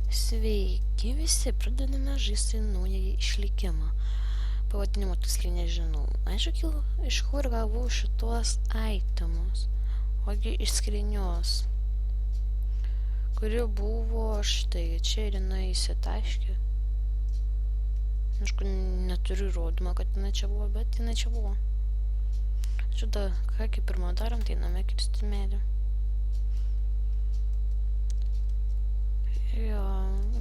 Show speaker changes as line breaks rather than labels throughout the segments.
Sveiki visi, pradedame žaisti naująjį išlikimą. Pavadinimo tiksliai nežinau. Aišku, iš kur gavau šitos itemus. Ogi iš skrynios, kuri buvo štai čia ir jinai įsitaškė. Aišku, neturiu įrodymą, kad jinai čia buvo, bet jinai čia buvo. Ačiū, ką kaip pirmą darom, tai einame kirsti medį. Jo,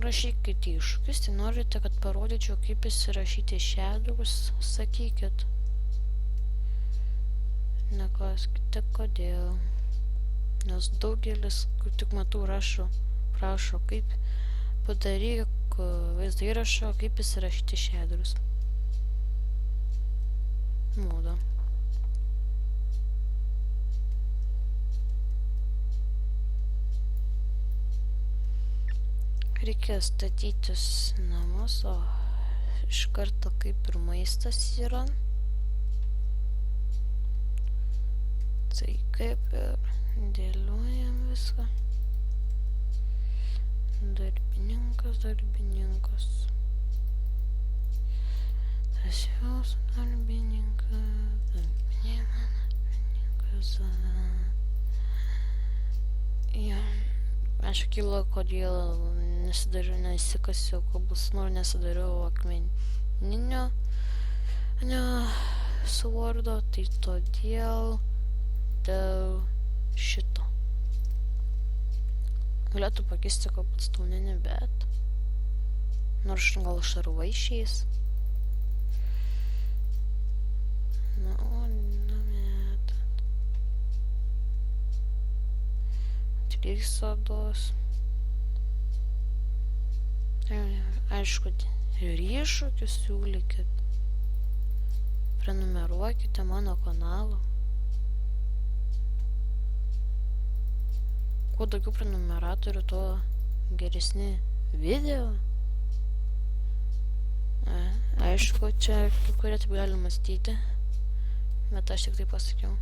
rašykite iššūkius, tai norite, kad parodyčiau, kaip įsirašyti šedus, sakykit. Neklauskite, kodėl. Nes daugelis, tik matau, prašo, kaip padaryk vaizdo įrašo, kaip įsirašyti šedus. Mūda. Reikės statytis namus, o iš karto kaip ir maistas yra. Tai kaip ir dėliojam viską. Darbininkas. Tas jūsų darbininkas. Jo. Aš kilo, kodėl nesikasiu koblstonu, nesidariau akmeninio svordo, tai todėl dėl šito. Galėtų pakeisti koblstoninį, bet nors gal šarvai išeis. Sodos. Aišku, ir iššūkius siūlykit. Prenumeruokite mano kanalą. Kuo daugiau prenumeratorių, tuo geresni video. Aišku, čia kai kurie taip gali mąstyti, bet aš tik tai pasakiau.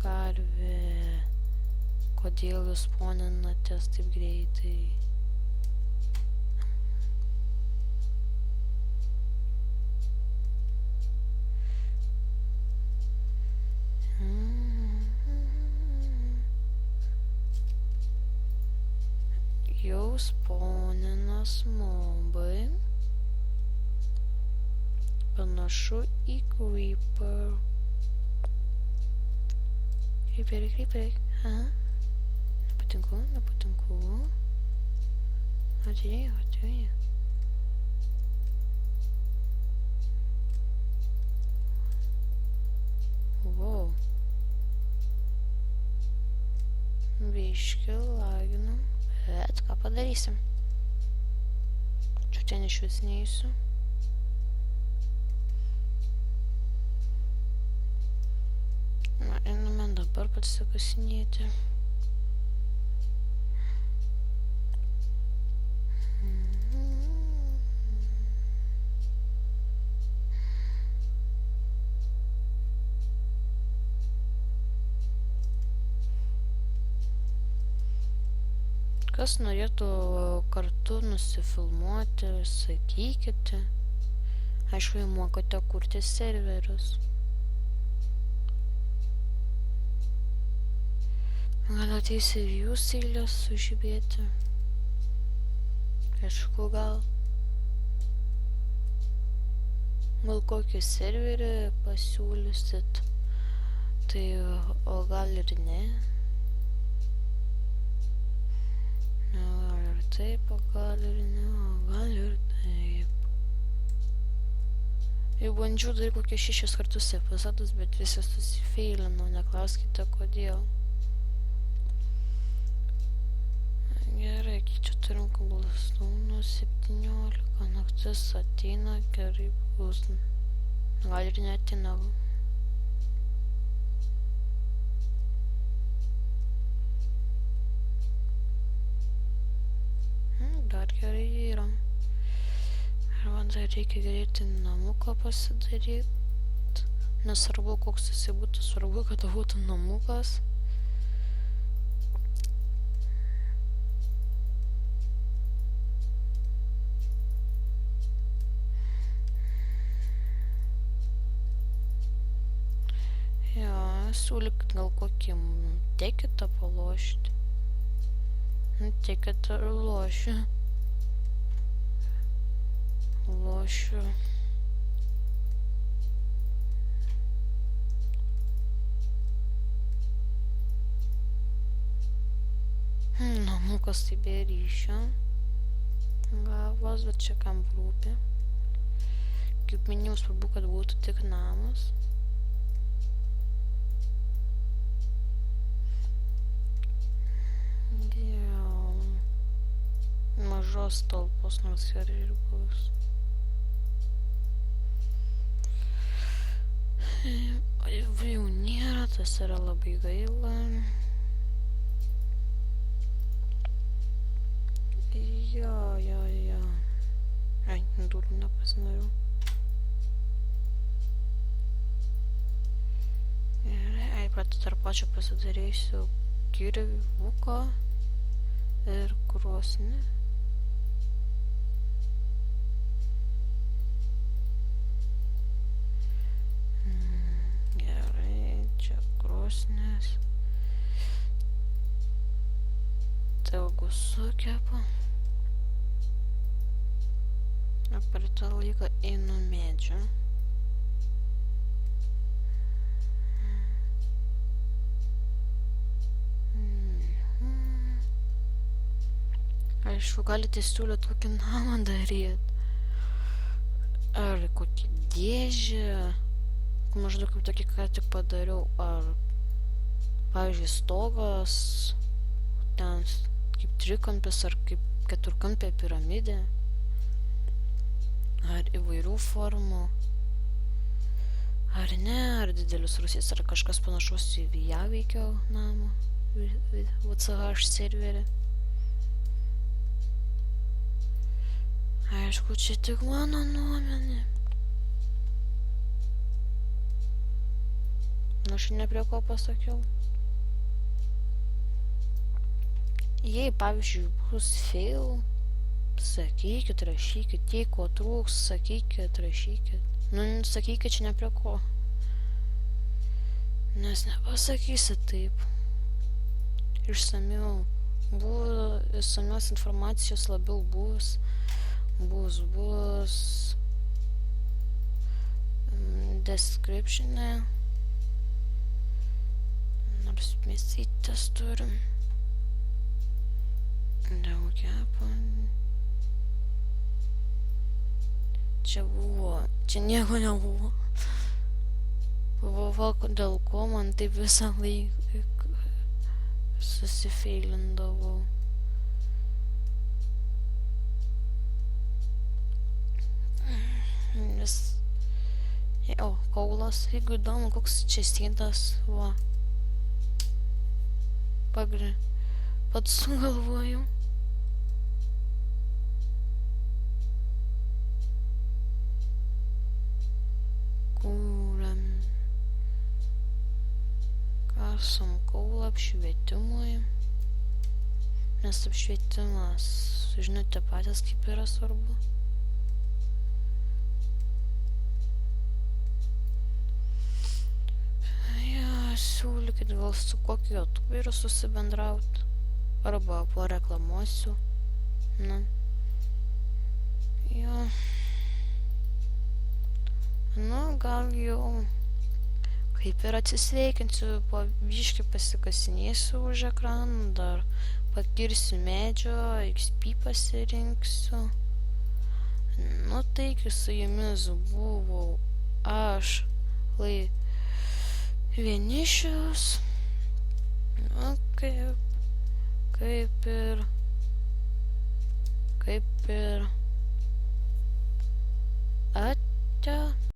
Karvė, kodėl jūs sponinatės taip greitai? Jau sponinas mobai. Panašu į creeper. Creeper. Aha. Nepatinku. Atėjo. Wow. Biškį laginam, bet ką padarysim? Čia ten išvis neįsiu. Einame dabar pasikasinėti. Kas norėtų kartu nusifilmuoti, sakykite. Aišku, jau mokate kurti serverius. Gal ateis ir jūs eilės sužibėti. Aišku, gal kokį serverį pasiūlysit. Tai, o gal ir ne. Gal ir taip, o gal ir ne, o gal ir taip. Jau bandžiau dar kokie 6 kartus epizodus, bet visi susifeilino, neklauskite kodėl. Gerai, čia turim koblstono 17, naktis ateina, gerai bus. Gal ir neateina. Dar gerai yra. Arba dar reikia greitai namuką pasidaryti. Nesvarbu, koks jisai būtų, svarbu, kad būtų namukas. siūlykit gal kokį tekitą palošti. Tekitą ir lošiu. Lošiu. Namukas tai be ryšio. Gavos, bet čia kam rūpi. Kaip minėjau, svarbu, kad būtų tik namas. Jau. Mažos talpos, nors gerai ir bus. Jau nėra, tas yra labai gaila. Jo. Ai, durų nepasinariau. Gerai, pati tarp pačio pasidarysiu kirvuko ir krosnį. Gerai, čia krosnės. Ilgų sukepu. O per tą laiką einu medžiu. Aišku, galite siūlyti kokį namą daryti. Ar kokį dėžę. Maždaug kaip tokį, ką tik padariau. Ar, pavyzdžiui, stogas. Ten kaip trikampis ar kaip keturkampė piramidė. Ar įvairių formų. Ar ne, ar didelis rūsys, ar kažkas panašaus į Vijaveikio namą. VCH serverį. Aišku, čia tik mano nuomonė. Aš ne prie ko pasakiau. Jei, pavyzdžiui, bus fail, sakykit, rašykit, jei ko trūks, sakykit, rašykit. Sakykit, čia ne prie ko. Nes nepasakysit taip. Išsamiau. Išsamios informacijos labiau bus. Bus. Description'e. Nors mėsytės turim. Daugiau. Čia buvo. Čia nieko nebuvo. Buvo, dėl ko man taip visą laiką susifeilindavau. Vis... kaulas, jeigu įdomu, koks čia sėdas, va. Pats sugalvojau. Kūrėm. Kasam kaulą apšvietimui. Nes apšvietimas, žinote patys, kaip yra svarbu. Siūlykit gal su kokiu youtuberiu susibendraut. Arba pareklamuosiu. Na. Jo. Nu, gal jau kaip ir atsisveikinsiu, po biškį pasikasinėsiu už ekraną, dar pakirsiu medžio, XP pasirinksiu. Nu, taigi su jumis buvau aš, Vienišius. Nu, kaip ir